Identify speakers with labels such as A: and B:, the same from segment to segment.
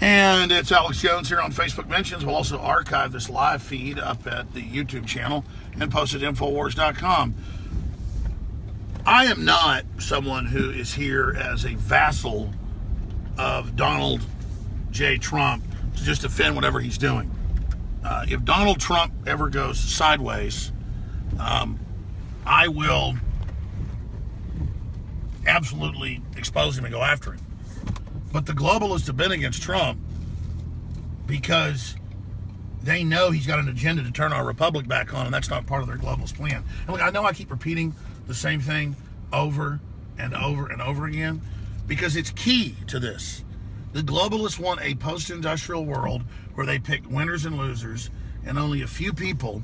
A: And it's Alex Jones here on Facebook Mentions. We'll also archive this live feed up at the YouTube channel and post it at Infowars.com. I am not someone who is here as a vassal of Donald J. Trump to just defend whatever he's doing. If Donald Trump ever goes sideways, I will absolutely expose him and go after him. But the globalists have been against Trump because they know he's got an agenda to turn our republic back on, and that's not part of their globalist plan. And look, I know I keep repeating the same thing over and over and over again because it's key to this. The globalists want a post-industrial world where they pick winners and losers, and only a few people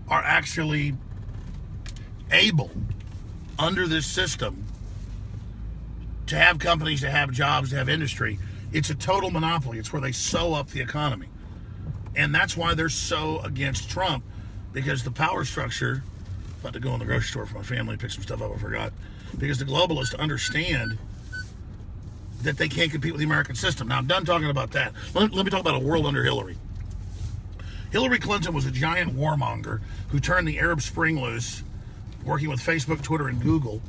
A: are actually able, under this system, to have companies, to have jobs, to have industry. It's a total monopoly. It's where they sew up the economy. And that's why they're so against Trump, because the power structure, about to go in the grocery store for my family, pick some stuff up, I forgot, because the globalists understand that they can't compete with the American system. Now, I'm done talking about that. Let me talk about a world under Hillary. Hillary Clinton was a giant warmonger who turned the Arab Spring loose, working with Facebook, Twitter, and Google,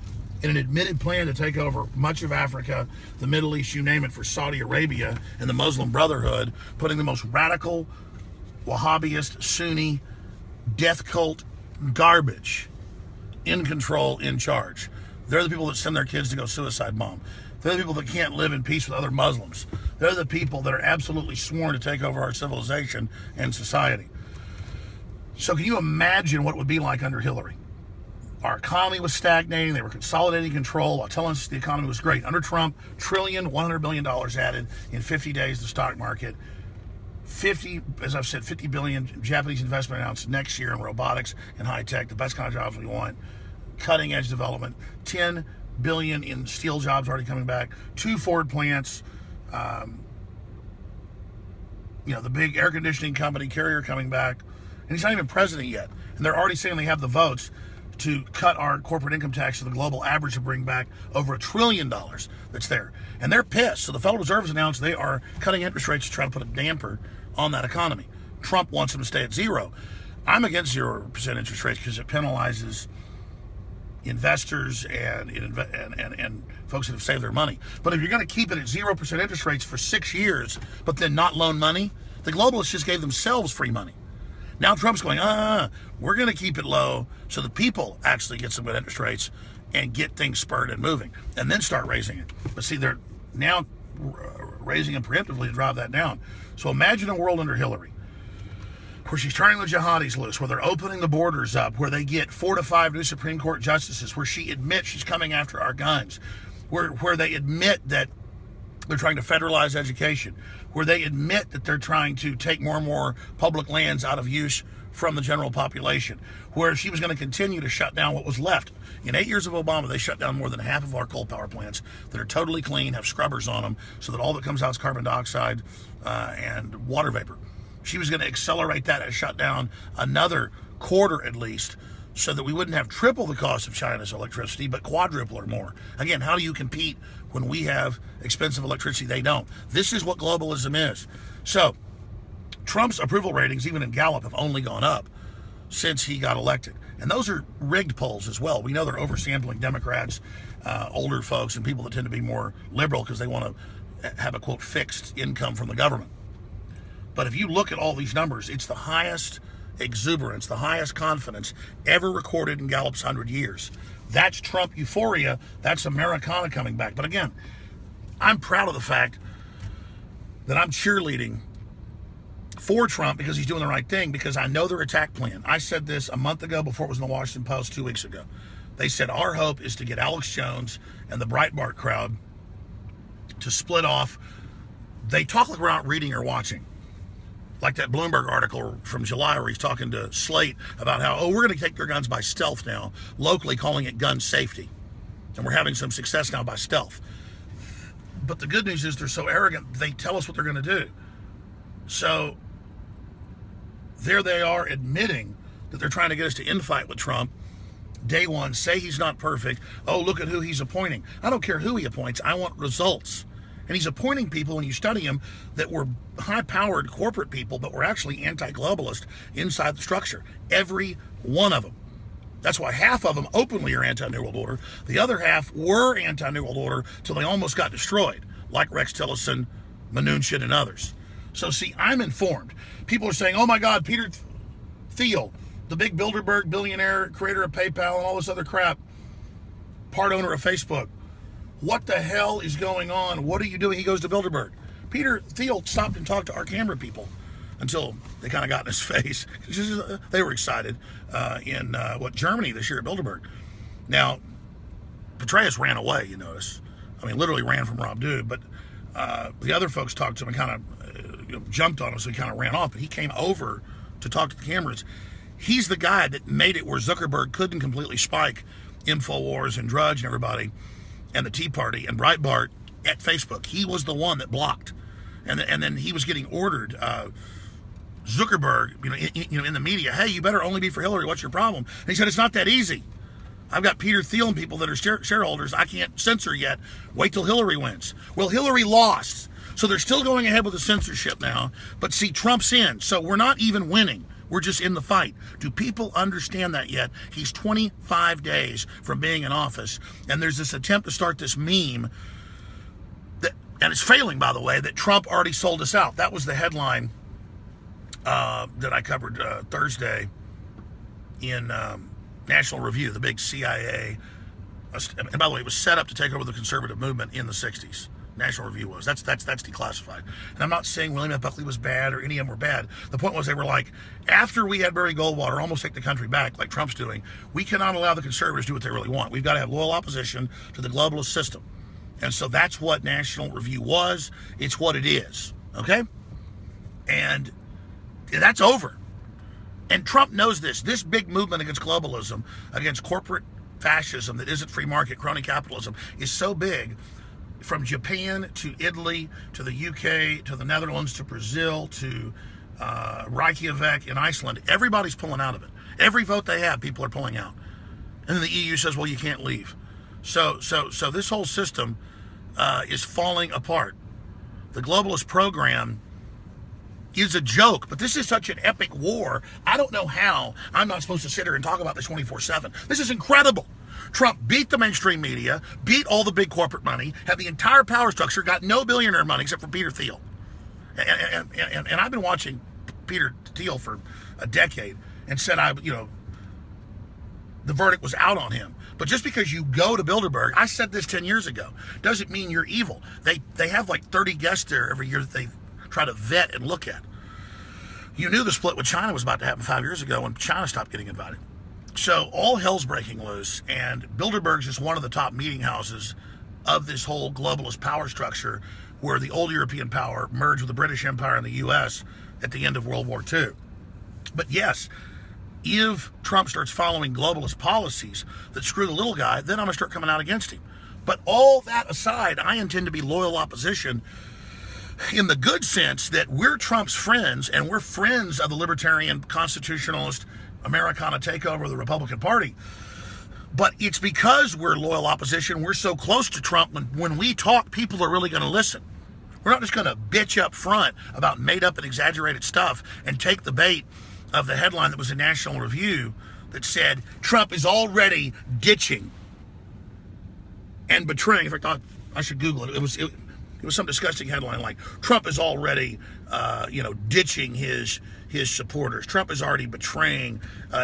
A: in an admitted plan to take over much of Africa, the Middle East, you name it, for Saudi Arabia and the Muslim Brotherhood, putting the most radical, Wahhabist, Sunni, death cult garbage in control, in charge. They're the people that send their kids to go suicide bomb. They're the people that can't live in peace with other Muslims. They're the people that are absolutely sworn to take over our civilization and society. So can you imagine what it would be like under Hillary? Our economy was stagnating. They were consolidating control while telling us the economy was great. Under Trump, $100 billion added in 50 days to the stock market. 50 billion Japanese investment announced next year in robotics and high tech, the best kind of jobs we want. Cutting edge development. 10 billion in steel jobs already coming back. 2 Ford plants. The big air conditioning company, Carrier, coming back. And he's not even president yet. And they're already saying they have the votes to cut our corporate income tax to the global average to bring back over $1 trillion that's there. And they're pissed. So the Federal Reserve has announced they are cutting interest rates to try to put a damper on that economy. Trump wants them to stay at 0. I'm against 0% interest rates because it penalizes investors and folks that have saved their money. But if you're going to keep it at 0% interest rates for 6 years, but then not loan money, the globalists just gave themselves free money. Now Trump's going, we're going to keep it low so the people actually get some good interest rates and get things spurred and moving, and then start raising it. But see, they're now raising it preemptively to drive that down. So imagine a world under Hillary where she's turning the jihadis loose, where they're opening the borders up, where they get 4 to 5 new Supreme Court justices, where she admits she's coming after our guns, where they admit that they're trying to federalize education, where they admit that they're trying to take more and more public lands out of use from the general population, where she was going to continue to shut down what was left. In 8 years of Obama, they shut down more than half of our coal power plants that are totally clean, have scrubbers on them, so that all that comes out is carbon dioxide and water vapor. She was going to accelerate that and shut down another quarter at least, so that we wouldn't have triple the cost of China's electricity, but quadruple or more. Again, how do you compete when we have expensive electricity? They don't. This is what globalism is. So Trump's approval ratings, even in Gallup, have only gone up since he got elected. And those are rigged polls as well. We know they're oversampling Democrats, older folks, and people that tend to be more liberal because they want to have a, quote, fixed income from the government. But if you look at all these numbers, it's the highest exuberance, the highest confidence ever recorded in Gallup's 100 years. That's Trump euphoria. That's Americana coming back. But again, I'm proud of the fact that I'm cheerleading for Trump because he's doing the right thing, because I know their attack plan. I said this a month ago before it was in the Washington Post 2 weeks ago. They said our hope is to get Alex Jones and the Breitbart crowd to split off. They talk like we're not reading or watching. Like that Bloomberg article from July where he's talking to Slate about how, we're going to take their guns by stealth now, locally calling it gun safety. And we're having some success now by stealth. But the good news is they're so arrogant, they tell us what they're going to do. So there they are admitting that they're trying to get us to infight with Trump. Day one, say he's not perfect. Oh, look at who he's appointing. I don't care who he appoints. I want results. And he's appointing people, when you study him, that were high-powered corporate people, but were actually anti-globalist inside the structure. Every one of them. That's why half of them openly are anti-New World Order. The other half were anti-New World Order till they almost got destroyed, like Rex Tillerson, Mnuchin, and others. So see, I'm informed. People are saying, oh my God, Peter Thiel, the big Bilderberg billionaire, creator of PayPal and all this other crap, part owner of Facebook. What the hell is going on? What are you doing? He goes to Bilderberg. Peter Thiel stopped and talked to our camera people until they kind of got in his face. They were excited in Germany this year at Bilderberg. Now, Petraeus ran away, you notice. I mean, literally ran from Rob Dude, but the other folks talked to him and kind of jumped on him, so he kind of ran off. But he came over to talk to the cameras. He's the guy that made it where Zuckerberg couldn't completely spike InfoWars and Drudge and everybody and the Tea Party and Breitbart at Facebook. He was the one that blocked. And then he was getting ordered, Zuckerberg, in the media, hey, you better only be for Hillary. What's your problem? And he said, it's not that easy. I've got Peter Thiel and people that are shareholders I can't censor yet. Wait till Hillary wins. Well, Hillary lost. So they're still going ahead with the censorship now. But see, Trump's in. So we're not even winning. We're just in the fight. Do people understand that yet? He's 25 days from being in office. And there's this attempt to start this meme, and it's failing, by the way, that Trump already sold us out. That was the headline that I covered Thursday in National Review, the big CIA. And by the way, it was set up to take over the conservative movement in the 60s. National Review was. That's declassified. And I'm not saying William F. Buckley was bad or any of them were bad. The point was they were like, after we had Barry Goldwater almost take the country back like Trump's doing, we cannot allow the conservatives to do what they really want. We've got to have loyal opposition to the globalist system. And so that's what National Review was. It's what it is. Okay? And that's over. And Trump knows this. This big movement against globalism, against corporate fascism that isn't free market, crony capitalism, is so big, from Japan to Italy to the UK to the Netherlands to Brazil to Reykjavik in Iceland, everybody's pulling out of it. Every vote they have, people are pulling out. And then the EU says, well, you can't leave. So this whole system is falling apart. The globalist program is a joke, but this is such an epic war. I don't know how I'm not supposed to sit here and talk about this 24/7. This is incredible. Trump beat the mainstream media, beat all the big corporate money, had the entire power structure, got no billionaire money except for Peter Thiel. And I've been watching Peter Thiel for a decade and said the verdict was out on him. But just because you go to Bilderberg, I said this 10 years ago, doesn't mean you're evil. They have like 30 guests there every year that they try to vet and look at. You knew the split with China was about to happen 5 years ago when China stopped getting invited. So all hell's breaking loose, and Bilderberg's just one of the top meeting houses of this whole globalist power structure where the old European power merged with the British Empire and the U.S. at the end of World War II. But yes, if Trump starts following globalist policies that screw the little guy, then I'm going to start coming out against him. But all that aside, I intend to be loyal opposition in the good sense that we're Trump's friends and we're friends of the libertarian, constitutionalist, Americana takeover of the Republican Party. But it's because we're loyal opposition, we're so close to Trump, when we talk, people are really going to listen. We're not just going to bitch up front about made up and exaggerated stuff and take the bait of the headline that was in National Review that said, Trump is already ditching and betraying. In fact, I should Google it. It was some disgusting headline like, Trump is already, ditching his supporters. Trump is already betraying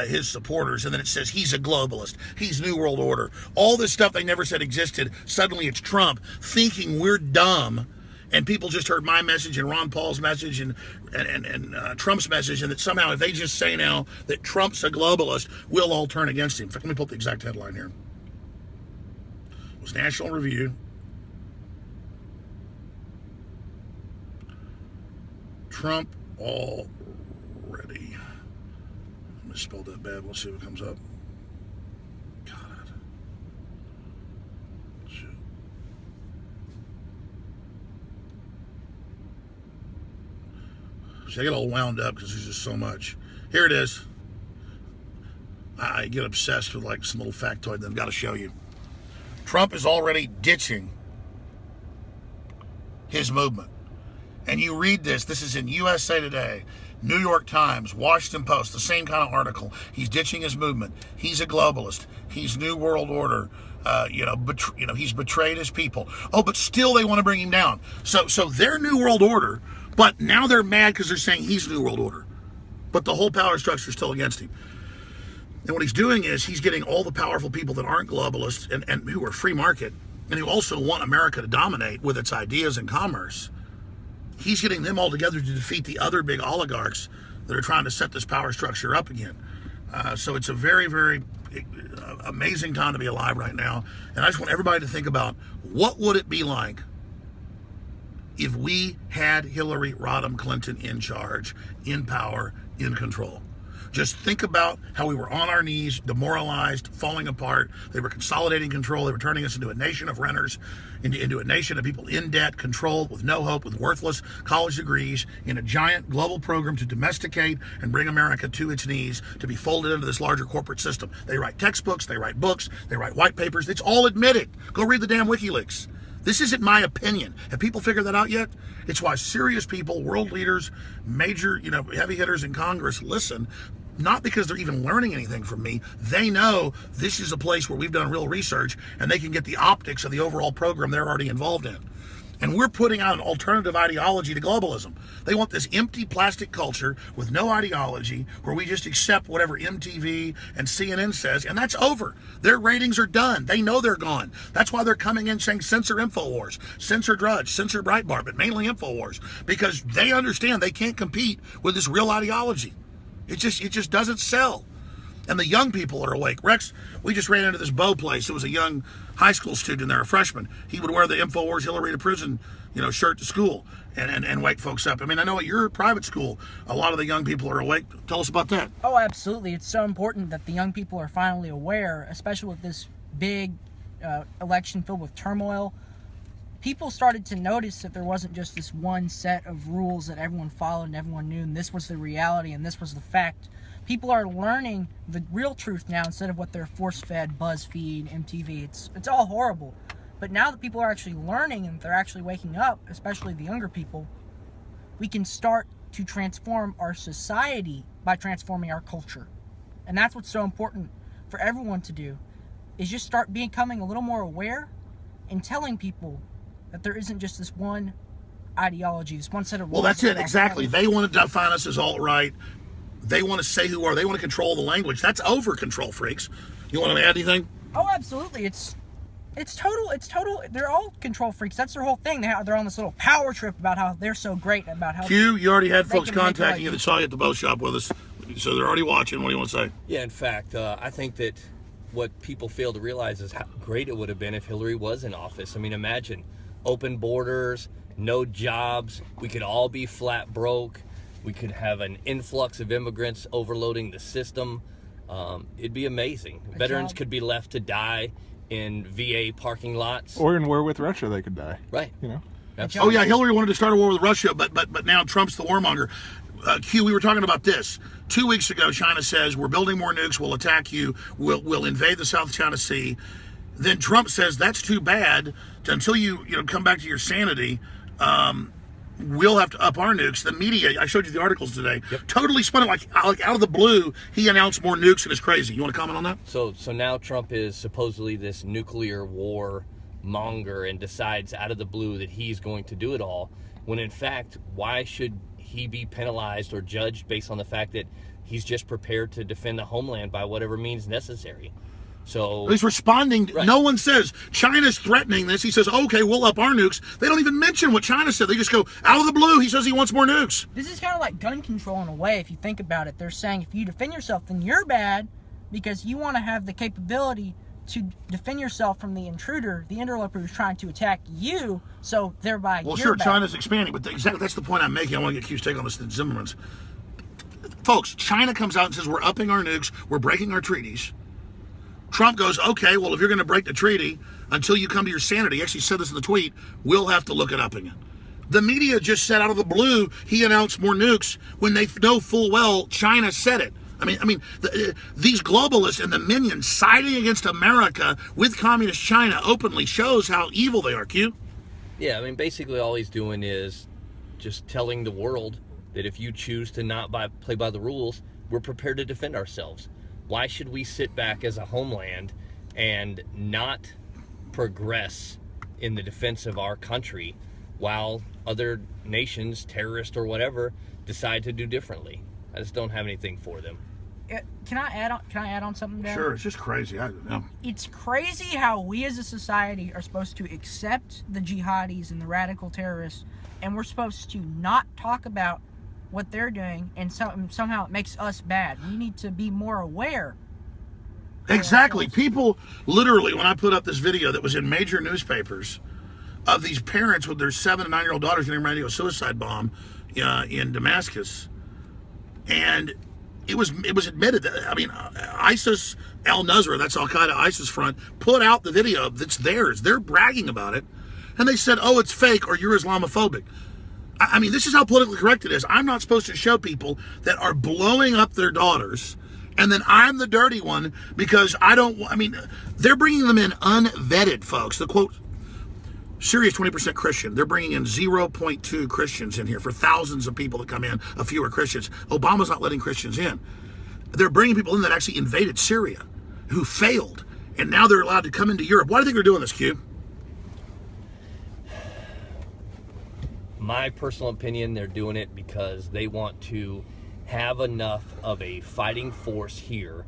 A: his supporters. And then it says he's a globalist. He's New World Order. All this stuff they never said existed. Suddenly it's Trump thinking we're dumb. And people just heard my message and Ron Paul's message and Trump's message. And that somehow if they just say now that Trump's a globalist, we'll all turn against him. In fact, let me pull up the exact headline here. It was National Review. Trump already. I misspelled that bad. We'll see what comes up. God. Shoot. See, I get all wound up because there's just so much. Here it is. I get obsessed with like some little factoid that I've got to show you. Trump is already ditching his movement. And you read this is in USA Today, New York Times, Washington Post, the same kind of article. He's ditching his movement. He's a globalist. He's New World Order. He's betrayed his people. Oh, but still they want to bring him down. So they're New World Order, but now they're mad because they're saying he's New World Order. But the whole power structure is still against him. And what he's doing is he's getting all the powerful people that aren't globalists and who are free market, and who also want America to dominate with its ideas and commerce. He's getting them all together to defeat the other big oligarchs that are trying to set this power structure up again. So it's a very, very amazing time to be alive right now. And I just want everybody to think about, what would it be like if we had Hillary Rodham Clinton in charge, in power, in control? Just think about how we were on our knees, demoralized, falling apart. They were consolidating control. They were turning us into a nation of renters, into a nation of people in debt, controlled, with no hope, with worthless college degrees, in a giant global program to domesticate and bring America to its knees, to be folded into this larger corporate system. They write textbooks, they write books, they write white papers. It's all admitted. Go read the damn WikiLeaks. This isn't my opinion. Have people figured that out yet? It's why serious people, world leaders, major, heavy hitters in Congress listen. Not because they're even learning anything from me. They know this is a place where we've done real research, and they can get the optics of the overall program they're already involved in. And we're putting out an alternative ideology to globalism. They want this empty plastic culture with no ideology, where we just accept whatever MTV and CNN says, and that's over. Their ratings are done. They know they're gone. That's why they're coming in saying censor InfoWars, censor Drudge, censor Breitbart, but mainly InfoWars, because they understand they can't compete with this real ideology. It just doesn't sell. And the young people are awake. Rex, we just ran into this Bo place. It was a young high school student there, a freshman. He would wear the InfoWars Hillary to prison, shirt to school and wake folks up. I mean, I know at your private school, a lot of the young people are awake. Tell us about that.
B: Oh, absolutely. It's so important that the young people are finally aware, especially with this big election filled with turmoil. People started to notice that there wasn't just this one set of rules that everyone followed and everyone knew, and this was the reality and this was the fact. People are learning the real truth now instead of what they're force-fed, BuzzFeed, MTV. It's all horrible. But now that people are actually learning and they're actually waking up, especially the younger people, we can start to transform our society by transforming our culture. And that's what's so important for everyone to do, is just start becoming a little more aware and telling people that there isn't just this one ideology, this one set of rules.
A: Well, that's it, exactly. They want to define us as alt-right. They want to say who we are. They want to control the language. That's over, control freaks. You want to add anything?
B: Oh, absolutely. It's total. They're all control freaks. That's their whole thing. They're on this little power trip about how they're so great, about how...
A: Q, you already had folks contacting you that saw you at the boat shop with us, so they're already watching. What do you want to say?
C: Yeah, in fact, I think that what people fail to realize is how great it would have been if Hillary was in office. I mean, imagine open borders, no jobs, we could all be flat broke, we could have an influx of immigrants overloading the system. It'd be amazing. Veterans could be left to die in VA parking lots.
D: Or in war with Russia, they could die.
C: Right.
A: Oh yeah, Hillary wanted to start a war with Russia, but now Trump's the warmonger. Q, we were talking about this. 2 weeks ago, China says, we're building more nukes, we'll attack you, we'll invade the South China Sea. Then Trump says, that's too bad. Until you come back to your sanity, we'll have to up our nukes. The media, I showed you the articles today, totally spun it like out of the blue. He announced more nukes and it's crazy. You want to comment on that?
C: So now Trump is supposedly this nuclear war monger and decides out of the blue that he's going to do it all, when in fact, why should he be penalized or judged based on the fact that he's just prepared to defend the homeland by whatever means necessary? So
A: he's responding. Right. No one says China's threatening this. He says, okay, we'll up our nukes. They don't even mention what China said. They just go out of the blue. He says he wants more nukes.
B: This is kind of like gun control in a way, if you think about it. They're saying if you defend yourself, then you're bad because you want to have the capability to defend yourself from the intruder, the interloper who's trying to attack you, so thereby
A: well,
B: you're
A: sure,
B: bad.
A: China's expanding, but exactly that's the point I'm making. I want to get Q's take on this than Zimmerman's. Folks, China comes out and says we're upping our nukes, we're breaking our treaties. Trump goes, okay, well, if you're going to break the treaty until you come to your sanity, he actually said this in the tweet, we'll have to look at upping it. The media just said out of the blue he announced more nukes when they know full well China said it. These globalists and the minions siding against America with communist China openly shows how evil they are, Q.
C: Yeah, I mean, basically all he's doing is just telling the world that if you choose to not play by the rules, we're prepared to defend ourselves. Why should we sit back as a homeland and not progress in the defense of our country while other nations, terrorists or whatever, decide to do differently? I just don't have anything for them.
B: Can I add on something there?
A: Sure, it's just crazy. I don't know.
B: It's crazy how we as a society are supposed to accept the jihadis and the radical terrorists, and we're supposed to not talk about what they're doing, and somehow it makes us bad. We need to be more aware.
A: Exactly. People, literally, when I put up this video that was in major newspapers of these parents with their 7 and 9-year-old daughters getting ready to do a suicide bomb in Damascus, and it was admitted that, I mean, ISIS, al-Nusra, that's Al-Qaeda ISIS front, put out the video that's theirs. They're bragging about it. And they said, oh, it's fake or you're Islamophobic. I mean, this is how politically correct it is. I'm not supposed to show people that are blowing up their daughters, and then I'm the dirty one because they're bringing them in unvetted, folks. The quote, Syria is 20% Christian. They're bringing in 0.2 Christians in here for thousands of people that come in, a fewer Christians. Obama's not letting Christians in. They're bringing people in that actually invaded Syria, who failed, and now they're allowed to come into Europe. Why do you think they're doing this, Q?
C: My personal opinion, they're doing it because they want to have enough of a fighting force here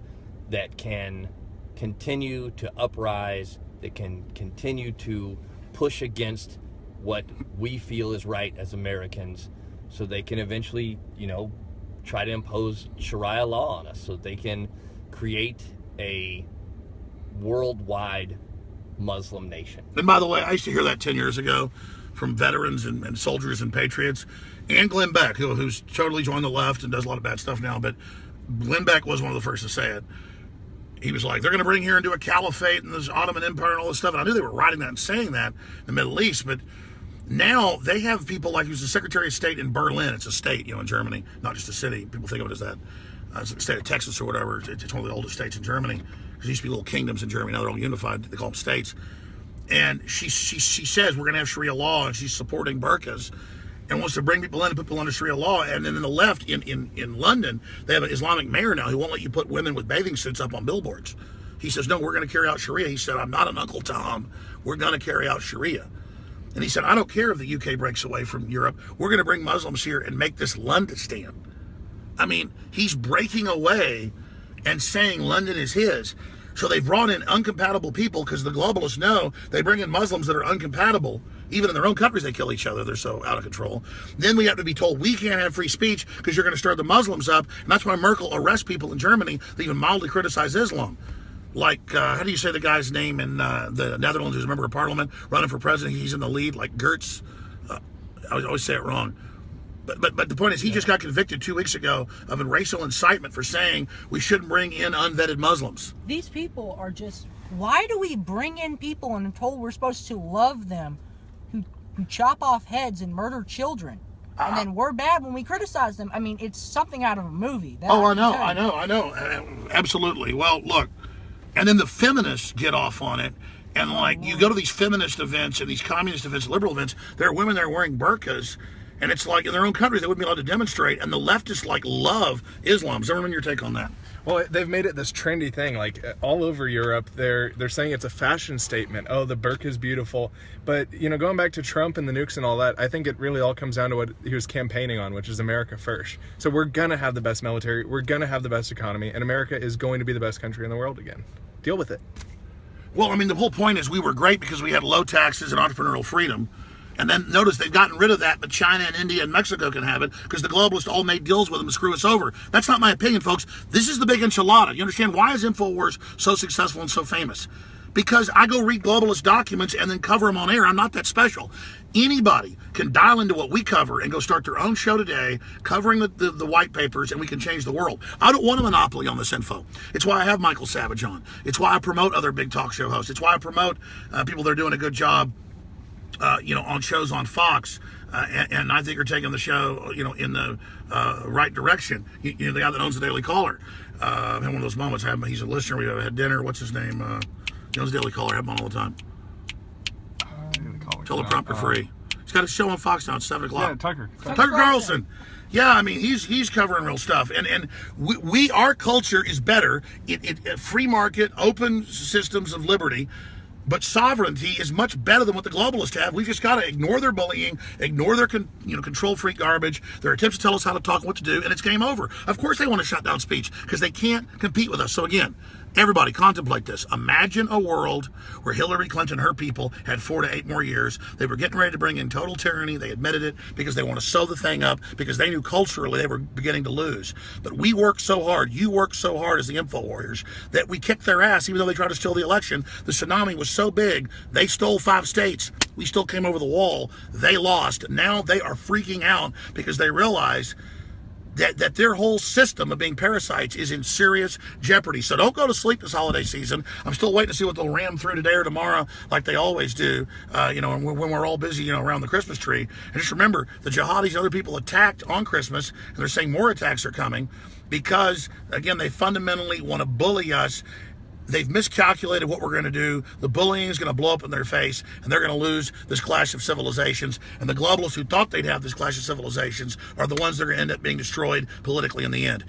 C: that can continue to uprise, that can continue to push against what we feel is right as Americans, so they can eventually, try to impose Sharia law on us, so they can create a worldwide Muslim nation.
A: And by the way, I used to hear that 10 years ago from veterans and soldiers and patriots, and Glenn Beck, who's totally joined the left and does a lot of bad stuff now, but Glenn Beck was one of the first to say it. He was like, they're going to bring here and do a caliphate and this Ottoman Empire and all this stuff. And I knew they were writing that and saying that in the Middle East. But now they have people like, who's the Secretary of State in Berlin. It's a state, in Germany, not just a city. People think of it as that. It's the state of Texas or whatever. It's one of the oldest states in Germany. Because there used to be little kingdoms in Germany. Now they're all unified. They call them states. And she says we're going to have Sharia law, and she's supporting burqas and wants to bring people in and put people under Sharia law. And then in the left, in London, they have an Islamic mayor now who won't let you put women with bathing suits up on billboards. He says, no, we're going to carry out Sharia. He said, I'm not an Uncle Tom. We're going to carry out Sharia. And he said, I don't care if the UK breaks away from Europe. We're going to bring Muslims here and make this Londistan. I mean, he's breaking away and saying London is his. So they brought in uncompatible people because the globalists know they bring in Muslims that are uncompatible. Even in their own countries, they kill each other. They're so out of control. Then we have to be told we can't have free speech because you're going to stir the Muslims up. And that's why Merkel arrests people in Germany that even mildly criticize Islam. Like, how do you say the guy's name in the Netherlands who's a member of parliament running for president? He's in the lead, like Gertz. I always say it wrong. But the point is, he just got convicted 2 weeks ago of racial incitement for saying we shouldn't bring in unvetted Muslims.
B: These people are just, why do we bring in people and are told we're supposed to love them who chop off heads and murder children? And then we're bad when we criticize them. I mean, it's something out of a movie.
A: I know. Absolutely. Well, look, and then the feminists get off on it. And like, you go to these feminist events and these communist events, liberal events, there are women there wearing burqas. And it's like in their own countries, they wouldn't be allowed to demonstrate. And the leftists like love Islam. Is everyone your take on that?
D: Well, they've made it this trendy thing. Like all over Europe, they're saying it's a fashion statement. Oh, the burqa is beautiful. But, going back to Trump and the nukes and all that, I think it really all comes down to what he was campaigning on, which is America first. So we're going to have the best military. We're going to have the best economy. And America is going to be the best country in the world again. Deal with it.
A: Well, I mean, the whole point is we were great because we had low taxes and entrepreneurial freedom. And then notice they've gotten rid of that, but China and India and Mexico can have it because the globalists all made deals with them to screw us over. That's not my opinion, folks. This is the big enchilada. You understand why is InfoWars so successful and so famous? Because I go read globalist documents and then cover them on air. I'm not that special. Anybody can dial into what we cover and go start their own show today covering the white papers, and we can change the world. I don't want a monopoly on this info. It's why I have Michael Savage on. It's why I promote other big talk show hosts. It's why I promote people that are doing a good job on shows on Fox, and I think you're taking the show, in the right direction. The guy that owns the Daily Caller, I had one of those moments. He's a listener. We had dinner. What's his name? He owns the Daily Caller. I have him on all the time.
D: Daily Caller.
A: teleprompter free. He's got a show on Fox now at 7 o'clock.
D: Yeah, Tucker.
A: Tucker Carlson. Yeah, I mean, he's covering real stuff. And we our culture is better. Free market, open systems of liberty. But sovereignty is much better than what the globalists have. We've just got to ignore their bullying, ignore their control freak garbage, their attempts to tell us how to talk and what to do, and it's game over. Of course they want to shut down speech because they can't compete with us. So again, everybody contemplate this. Imagine a world where Hillary Clinton, her people, had 4 to 8 more years. They were getting ready to bring in total tyranny. They admitted it because they want to sew the thing up because they knew culturally they were beginning to lose. But we worked so hard, you worked so hard as the info warriors, that we kicked their ass even though they tried to steal the election. The tsunami was so big, they stole 5 states. We still came over the wall. They lost. Now they are freaking out because they realize that their whole system of being parasites is in serious jeopardy. So don't go to sleep this holiday season. I'm still waiting to see what they'll ram through today or tomorrow, like they always do, and when we're all busy, around the Christmas tree. And just remember, the jihadis and other people attacked on Christmas, and they're saying more attacks are coming because, again, they fundamentally want to bully us. They've miscalculated what we're going to do. The bullying is going to blow up in their face, and they're going to lose this clash of civilizations. And the globalists who thought they'd have this clash of civilizations are the ones that are going to end up being destroyed politically in the end.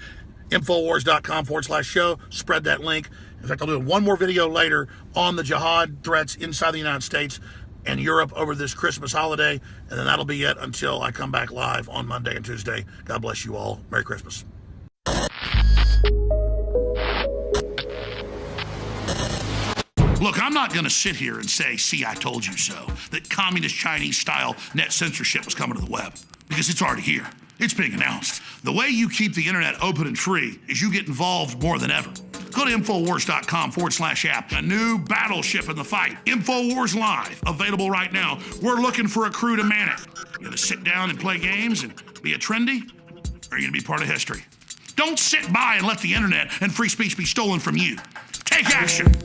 A: Infowars.com/show. Spread that link. In fact, I'll do one more video later on the jihad threats inside the United States and Europe over this Christmas holiday. And then that'll be it until I come back live on Monday and Tuesday. God bless you all. Merry Christmas. Look, I'm not going to sit here and say, see, I told you so, that communist Chinese-style net censorship was coming to the web, because it's already here. It's being announced. The way you keep the internet open and free is you get involved more than ever. Go to Infowars.com/app. A new battleship in the fight. Infowars Live, available right now. We're looking for a crew to man it. You going to sit down and play games and be a trendy? Or are you going to be part of history? Don't sit by and let the internet and free speech be stolen from you. Take action.